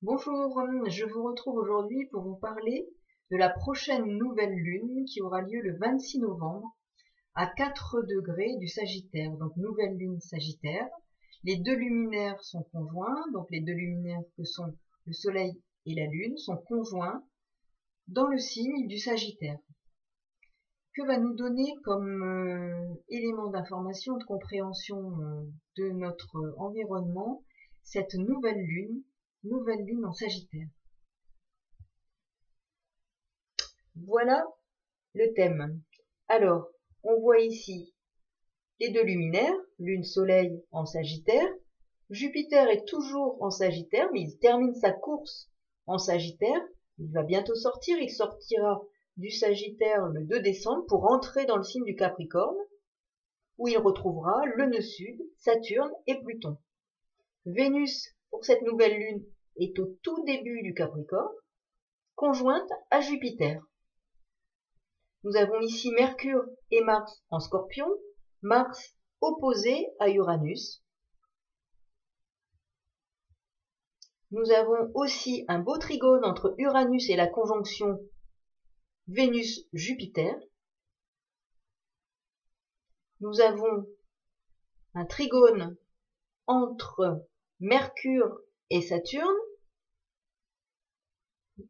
Bonjour, je vous retrouve aujourd'hui pour vous parler de la prochaine nouvelle lune qui aura lieu le 26 novembre à 4 degrés du Sagittaire, donc nouvelle lune Sagittaire. Les deux luminaires sont conjoints, donc les deux luminaires que sont le Soleil et la Lune sont conjoints dans le signe du Sagittaire. Que va nous donner comme élément d'information, de compréhension de notre environnement cette nouvelle lune en Sagittaire? Voilà le thème. Alors, on voit ici les deux luminaires, Lune, Soleil en Sagittaire. Jupiter est toujours en Sagittaire, mais il termine sa course en Sagittaire. Il va bientôt sortir, il sortira du Sagittaire le 2 décembre pour entrer dans le signe du Capricorne, où il retrouvera le nœud sud, Saturne et Pluton. Vénus, pour cette nouvelle lune, est au tout début du Capricorne, conjointe à Jupiter. Nous avons ici Mercure et Mars en Scorpion, Mars opposé à Uranus. Nous avons aussi un beau trigone entre Uranus et la conjonction Vénus-Jupiter. Nous avons un trigone entre Mercure et Saturne,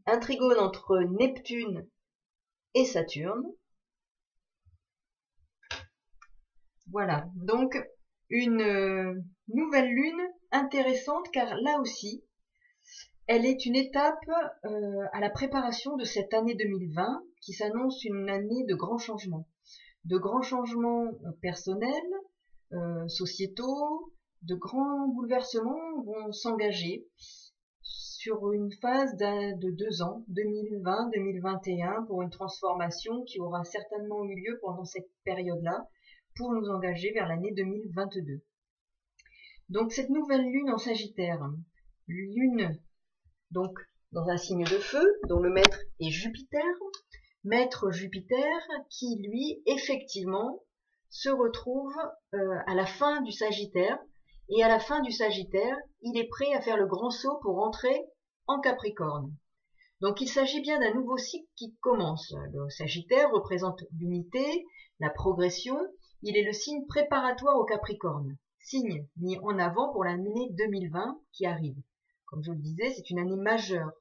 un trigone entre Neptune et Saturne. Voilà, donc une nouvelle lune intéressante car là aussi, elle est une étape à la préparation de cette année 2020 qui s'annonce une année de grands changements. De grands changements personnels, sociétaux, de grands bouleversements vont s'engager sur une phase de 2 ans, 2020-2021, pour une transformation qui aura certainement eu lieu pendant cette période-là, pour nous engager vers l'année 2022. Donc cette nouvelle lune en Sagittaire, lune donc dans un signe de feu, dont le maître est Jupiter, maître Jupiter qui lui effectivement se retrouve à la fin du Sagittaire, et à la fin du Sagittaire, il est prêt à faire le grand saut pour entrer en Capricorne. Donc il s'agit bien d'un nouveau cycle qui commence. Le Sagittaire représente l'unité, la progression, il est le signe préparatoire au Capricorne, signe mis en avant pour l'année 2020 qui arrive. Comme je le disais, c'est une année majeure.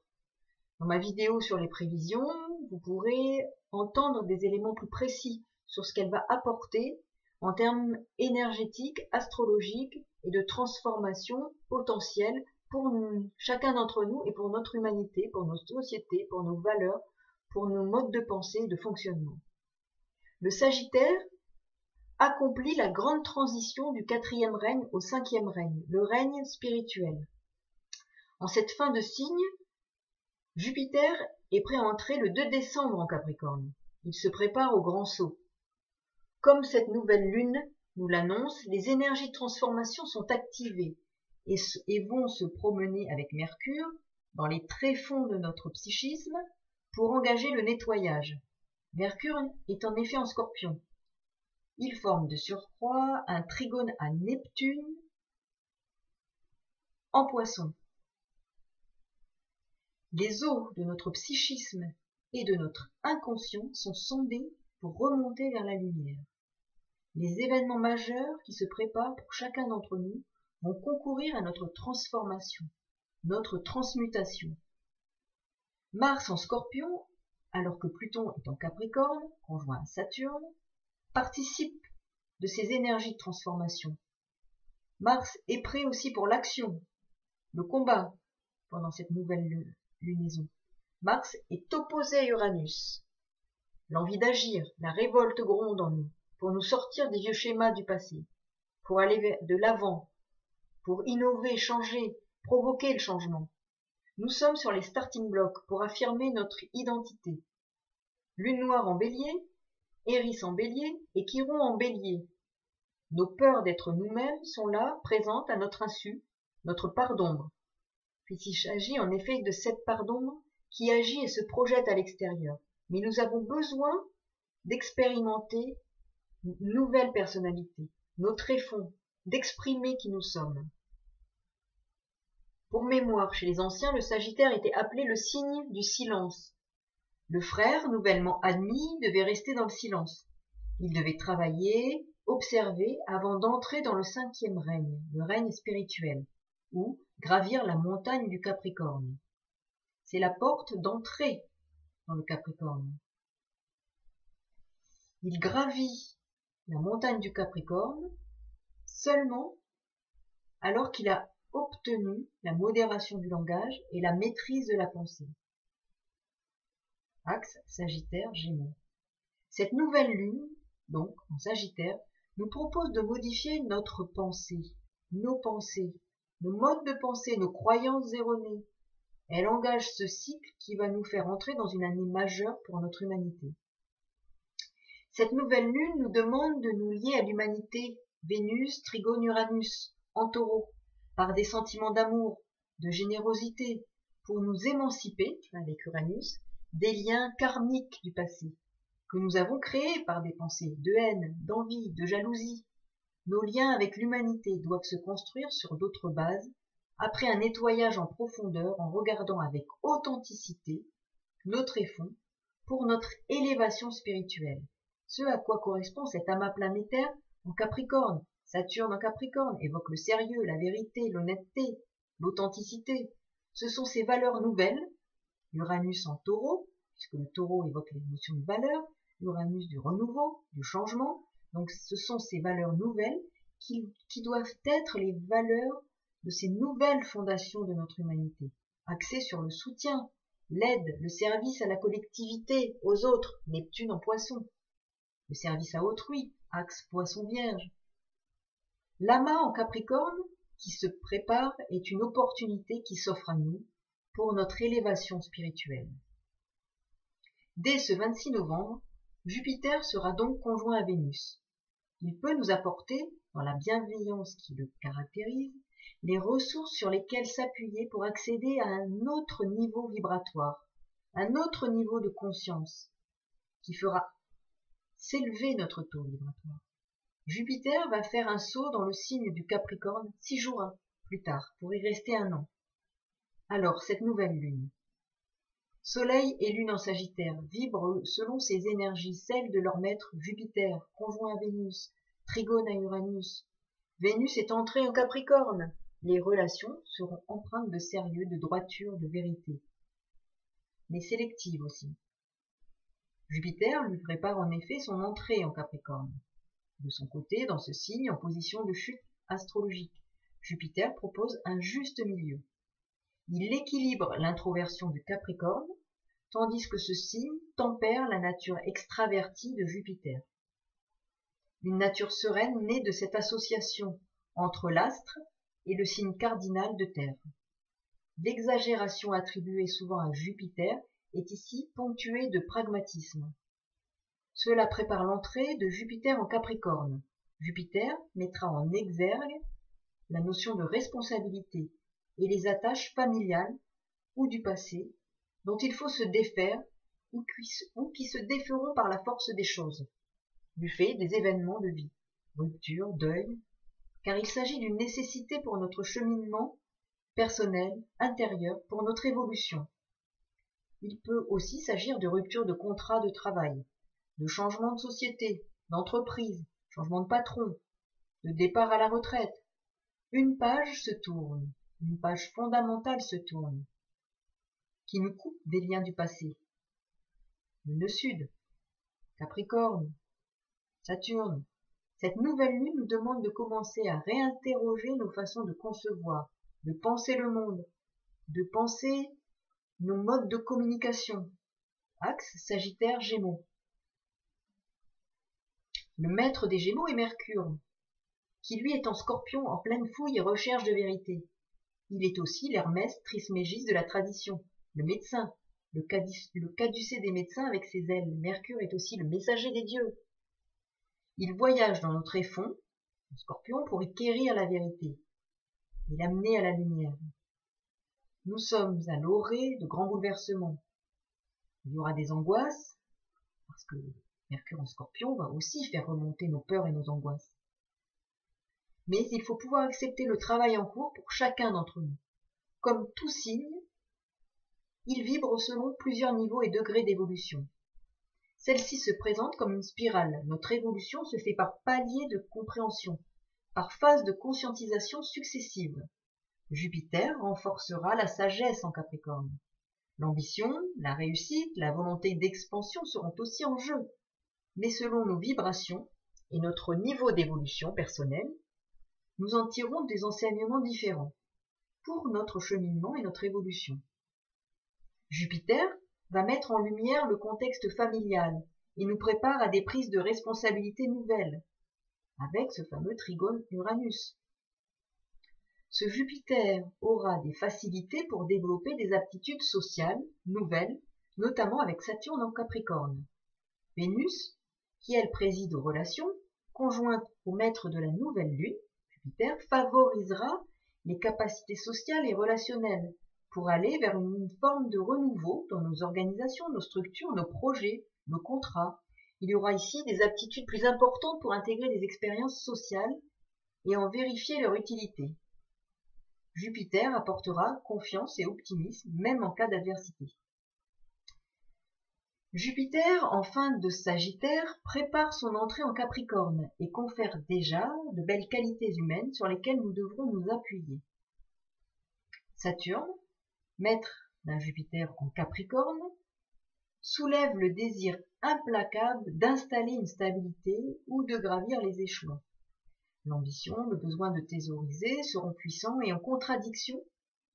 Dans ma vidéo sur les prévisions, vous pourrez entendre des éléments plus précis sur ce qu'elle va apporter en termes énergétiques, astrologiques et de transformation potentielle pour chacun d'entre nous et pour notre humanité, pour nos sociétés, pour nos valeurs, pour nos modes de pensée et de fonctionnement. Le Sagittaire accomplit la grande transition du 4e règne au 5e règne, le règne spirituel. En cette fin de signe, Jupiter est prêt à entrer le 2 décembre en Capricorne. Il se prépare au grand saut. Comme cette nouvelle lune nous l'annonce, les énergies de transformation sont activées et vont se promener avec Mercure dans les tréfonds de notre psychisme pour engager le nettoyage. Mercure est en effet en Scorpion. Il forme de surcroît un trigone à Neptune en Poisson. Les eaux de notre psychisme et de notre inconscient sont sondées pour remonter vers la lumière. Les événements majeurs qui se préparent pour chacun d'entre nous vont concourir à notre transformation, notre transmutation. Mars en Scorpion, alors que Pluton est en Capricorne, conjoint à Saturne, participe de ces énergies de transformation. Mars est prêt aussi pour l'action, le combat pendant cette nouvelle lunaison. Mars est opposé à Uranus. L'envie d'agir, la révolte gronde en nous, pour nous sortir des vieux schémas du passé, pour aller de l'avant, pour innover, changer, provoquer le changement. Nous sommes sur les starting blocks pour affirmer notre identité. Lune noire en bélier, Éris en bélier et Chiron en bélier. Nos peurs d'être nous-mêmes sont là, présentes à notre insu, notre part d'ombre. Puisqu'il s'agit en effet de cette part d'ombre qui agit et se projette à l'extérieur. Mais nous avons besoin d'expérimenter une nouvelle personnalité, nos tréfonds, d'exprimer qui nous sommes. Pour mémoire, chez les anciens, le Sagittaire était appelé le signe du silence. Le frère, nouvellement admis, devait rester dans le silence. Il devait travailler, observer, avant d'entrer dans le 5e règne, le règne spirituel, ou gravir la montagne du Capricorne. C'est la porte d'entrée dans le Capricorne. Il gravit la montagne du Capricorne seulement alors qu'il a obtenu la modération du langage et la maîtrise de la pensée. Axe Sagittaire-Gémeaux. Cette nouvelle lune, donc en Sagittaire, nous propose de modifier notre pensée, nos modes de pensée, nos croyances erronées. Elle engage ce cycle qui va nous faire entrer dans une année majeure pour notre humanité. Cette nouvelle lune nous demande de nous lier à l'humanité, Vénus, Trigone, Uranus, en Taureau, par des sentiments d'amour, de générosité, pour nous émanciper, avec Uranus, des liens karmiques du passé, que nous avons créés par des pensées de haine, d'envie, de jalousie. Nos liens avec l'humanité doivent se construire sur d'autres bases, après un nettoyage en profondeur en regardant avec authenticité nos tréfonds pour notre élévation spirituelle. Ce à quoi correspond cet amas planétaire en Capricorne. Saturne en Capricorne évoque le sérieux, la vérité, l'honnêteté, l'authenticité. Ce sont ces valeurs nouvelles. Uranus en Taureau, puisque le Taureau évoque les notions de valeur, Uranus du renouveau, du changement. Donc ce sont ces valeurs nouvelles qui doivent être les valeurs de ces nouvelles fondations de notre humanité, axées sur le soutien, l'aide, le service à la collectivité, aux autres, Neptune en Poisson, le service à autrui, axe Poisson-Vierge. L'amas en Capricorne, qui se prépare, est une opportunité qui s'offre à nous pour notre élévation spirituelle. Dès ce 26 novembre, Jupiter sera donc conjoint à Vénus. Il peut nous apporter, dans la bienveillance qui le caractérise, les ressources sur lesquelles s'appuyer pour accéder à un autre niveau vibratoire, un autre niveau de conscience, qui fera s'élever notre taux vibratoire. Jupiter va faire un saut dans le signe du Capricorne 6 jours plus tard, pour y rester 1 an. Alors, cette nouvelle lune. Soleil et lune en Sagittaire vibrent selon ces énergies, celles de leur maître Jupiter, conjoint à Vénus, trigone à Uranus. Vénus est entrée en Capricorne. Les relations seront empreintes de sérieux, de droiture, de vérité, mais sélectives aussi. Jupiter lui prépare en effet son entrée en Capricorne. De son côté, dans ce signe en position de chute astrologique, Jupiter propose un juste milieu. Il équilibre l'introversion du Capricorne, tandis que ce signe tempère la nature extravertie de Jupiter. Une nature sereine née de cette association entre l'astre et le signe cardinal de Terre. L'exagération attribuée souvent à Jupiter est ici ponctuée de pragmatisme. Cela prépare l'entrée de Jupiter en Capricorne. Jupiter mettra en exergue la notion de responsabilité et les attaches familiales ou du passé dont il faut se défaire ou qui se déferont par la force des choses, du fait des événements de vie, rupture, deuil, car il s'agit d'une nécessité pour notre cheminement personnel, intérieur, pour notre évolution. Il peut aussi s'agir de rupture de contrat de travail, de changement de société, d'entreprise, changement de patron, de départ à la retraite. Une page se tourne, une page fondamentale se tourne, qui nous coupe des liens du passé. Le nœud sud, Capricorne, Saturne. Cette nouvelle lune nous demande de commencer à réinterroger nos façons de concevoir, de penser le monde, de penser nos modes de communication. Axe Sagittaire-Gémeaux. Le maître des Gémeaux est Mercure, qui lui est en Scorpion en pleine fouille et recherche de vérité. Il est aussi l'Hermès Trismégis de la tradition, le médecin, le caducée des médecins avec ses ailes. Mercure est aussi le messager des dieux. Il voyage dans nos tréfonds, en Scorpion, pour y quérir la vérité et l'amener à la lumière. Nous sommes à l'orée de grands bouleversements. Il y aura des angoisses, parce que Mercure en Scorpion va aussi faire remonter nos peurs et nos angoisses. Mais il faut pouvoir accepter le travail en cours pour chacun d'entre nous. Comme tout signe, il vibre selon plusieurs niveaux et degrés d'évolution. Celle-ci se présente comme une spirale. Notre évolution se fait par paliers de compréhension, par phases de conscientisation successives. Jupiter renforcera la sagesse en Capricorne. L'ambition, la réussite, la volonté d'expansion seront aussi en jeu. Mais selon nos vibrations et notre niveau d'évolution personnelle, nous en tirons des enseignements différents pour notre cheminement et notre évolution. Jupiter va mettre en lumière le contexte familial et nous prépare à des prises de responsabilité nouvelles, avec ce fameux trigone Uranus. Ce Jupiter aura des facilités pour développer des aptitudes sociales nouvelles, notamment avec Saturne en Capricorne. Vénus, qui elle préside aux relations, conjointe au maître de la nouvelle lune, Jupiter, favorisera les capacités sociales et relationnelles pour aller vers une forme de renouveau dans nos organisations, nos structures, nos projets, nos contrats. Il y aura ici des aptitudes plus importantes pour intégrer des expériences sociales et en vérifier leur utilité. Jupiter apportera confiance et optimisme, même en cas d'adversité. Jupiter, en fin de Sagittaire, prépare son entrée en Capricorne et confère déjà de belles qualités humaines sur lesquelles nous devrons nous appuyer. Saturne, maître d'un Jupiter en Capricorne, soulève le désir implacable d'installer une stabilité ou de gravir les échelons. L'ambition, le besoin de thésauriser seront puissants et en contradiction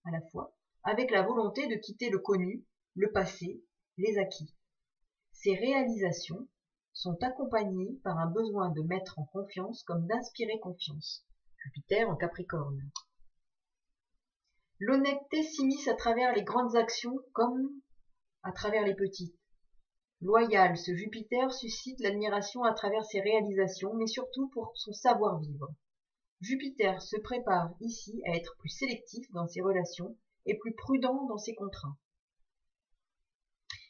à la fois avec la volonté de quitter le connu, le passé, les acquis. Ces réalisations sont accompagnées par un besoin de mettre en confiance comme d'inspirer confiance. Jupiter en Capricorne. L'honnêteté s'immisce à travers les grandes actions comme à travers les petites. Loyal, ce Jupiter suscite l'admiration à travers ses réalisations, mais surtout pour son savoir-vivre. Jupiter se prépare ici à être plus sélectif dans ses relations et plus prudent dans ses contrats.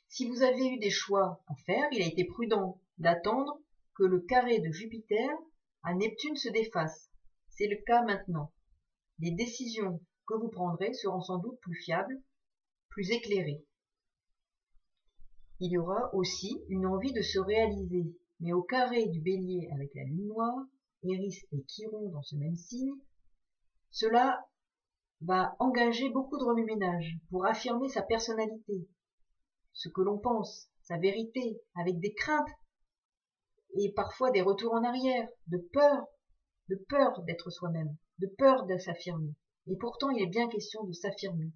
Si vous avez eu des choix à faire, il a été prudent d'attendre que le carré de Jupiter à Neptune se défasse. C'est le cas maintenant. Les décisions que vous prendrez seront sans doute plus fiables, plus éclairées. Il y aura aussi une envie de se réaliser, mais au carré du Bélier avec la Lune noire, Éris et Chiron dans ce même signe, cela va engager beaucoup de remue-ménage pour affirmer sa personnalité, ce que l'on pense, sa vérité, avec des craintes et parfois des retours en arrière, de peur d'être soi-même, de peur de s'affirmer. Et pourtant, il est bien question de s'affirmer.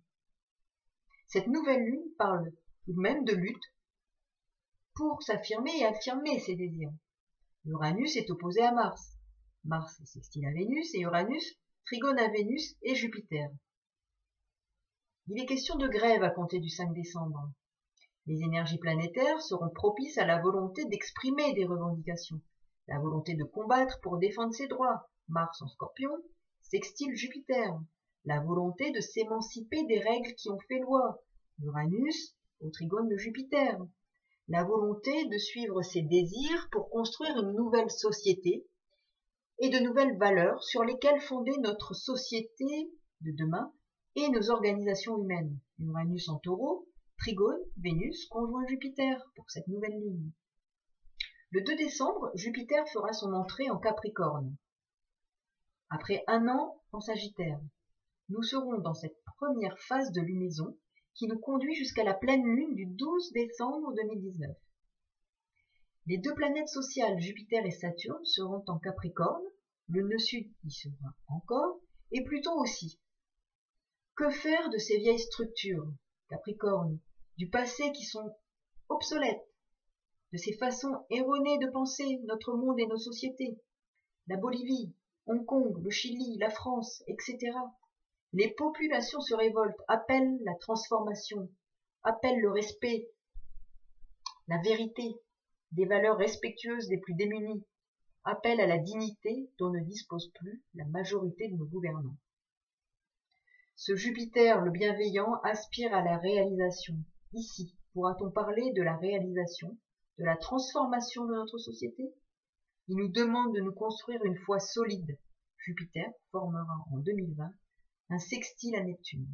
Cette nouvelle lune parle tout de même de lutte pour s'affirmer et affirmer ses désirs. Uranus est opposé à Mars. Mars est sextile à Vénus et Uranus trigone à Vénus et Jupiter. Il est question de grève à compter du 5 décembre. Les énergies planétaires seront propices à la volonté d'exprimer des revendications, la volonté de combattre pour défendre ses droits, Mars en Scorpion, sextile Jupiter, la volonté de s'émanciper des règles qui ont fait loi, Uranus au trigone de Jupiter, la volonté de suivre ses désirs pour construire une nouvelle société et de nouvelles valeurs sur lesquelles fonder notre société de demain et nos organisations humaines, Uranus en Taureau, trigone, Vénus, conjoint Jupiter pour cette nouvelle lune. Le 2 décembre, Jupiter fera son entrée en Capricorne. Après un an en Sagittaire, nous serons dans cette première phase de lunaison qui nous conduit jusqu'à la pleine lune du 12 décembre 2019. Les deux planètes sociales, Jupiter et Saturne, seront en Capricorne, le nœud sud y sera encore, et Pluton aussi. Que faire de ces vieilles structures, Capricorne, du passé qui sont obsolètes, de ces façons erronées de penser notre monde et nos sociétés, la Bolivie, Hong Kong, le Chili, la France, etc. Les populations se révoltent, appellent la transformation, appellent le respect, la vérité, des valeurs respectueuses des plus démunis, appellent à la dignité dont ne dispose plus la majorité de nos gouvernants. Ce Jupiter, le bienveillant, aspire à la réalisation. Ici, pourra-t-on parler de la réalisation, de la transformation de notre société? Il nous demande de nous construire une foi solide. Jupiter formera en 2020 un sextile à Neptune.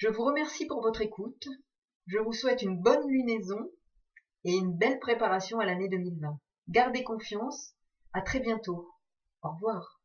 Je vous remercie pour votre écoute. Je vous souhaite une bonne lunaison et une belle préparation à l'année 2020. Gardez confiance. À très bientôt. Au revoir.